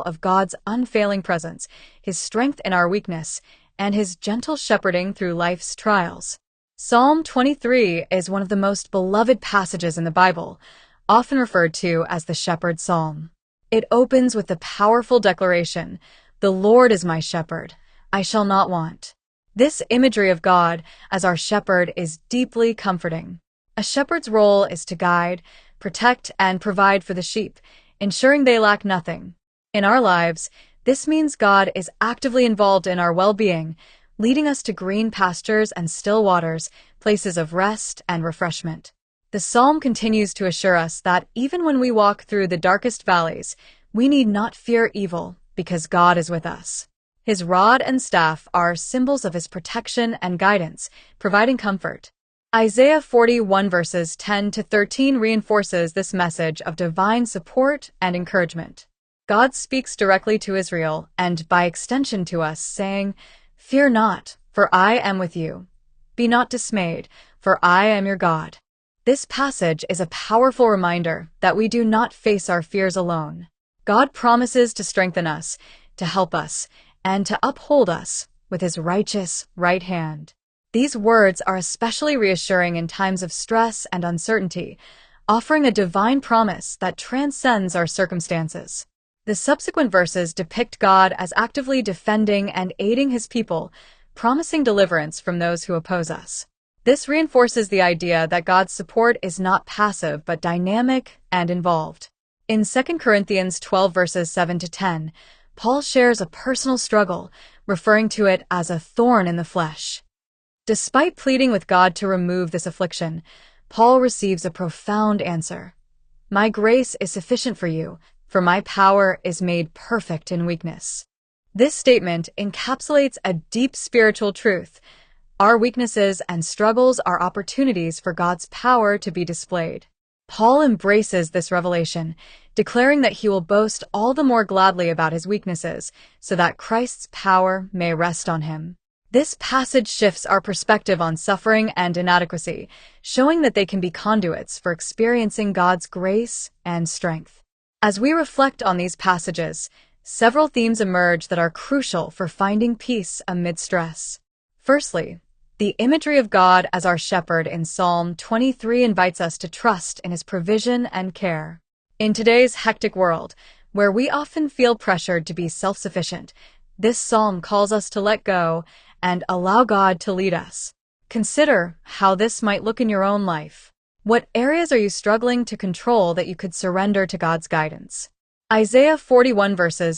of God's unfailing presence, His strength in our weakness, and His gentle shepherding through life's trials. Psalm 23 is one of the most beloved passages in the Bible, often referred to as the Shepherd's Psalm. It opens with the powerful declaration, "The Lord is my shepherd, I shall not want." This imagery of God as our shepherd is deeply comforting. A shepherd's role is to guide, protect, and provide for the sheep, ensuring they lack nothing. In our lives, this means God is actively involved in our well-being, leading us to green pastures and still waters, places of rest and refreshment. The psalm continues to assure us that even when we walk through the darkest valleys, we need not fear evil because God is with us. His rod and staff are symbols of His protection and guidance, providing comfort. Isaiah 41 verses 10 to 13 reinforces this message of divine support and encouragement. God speaks directly to Israel and by extension to us, saying, "Fear not, for I am with you. Be not dismayed, for I am your God." This passage is a powerful reminder that we do not face our fears alone. God promises to strengthen us, to help us, and to uphold us with His righteous right hand. These words are especially reassuring in times of stress and uncertainty, offering a divine promise that transcends our circumstances. The subsequent verses depict God as actively defending and aiding His people, promising deliverance from those who oppose us. This reinforces the idea that God's support is not passive but dynamic and involved. In 2 Corinthians 12 verses 7 to 10, Paul shares a personal struggle, referring to it as a thorn in the flesh. Despite pleading with God to remove this affliction, Paul receives a profound answer. "My grace is sufficient for you, for my power is made perfect in weakness." This statement encapsulates a deep spiritual truth. Our weaknesses and struggles are opportunities for God's power to be displayed. Paul embraces this revelation, declaring that he will boast all the more gladly about his weaknesses, so that Christ's power may rest on him. This passage shifts our perspective on suffering and inadequacy, showing that they can be conduits for experiencing God's grace and strength. As we reflect on these passages, several themes emerge that are crucial for finding peace amid stress. Firstly, the imagery of God as our shepherd in Psalm 23 invites us to trust in His provision and care. In today's hectic world, where we often feel pressured to be self-sufficient, this psalm calls us to let go and allow God to lead us. Consider how this might look in your own life. What areas are you struggling to control that you could surrender to God's guidance? Isaiah 41 verses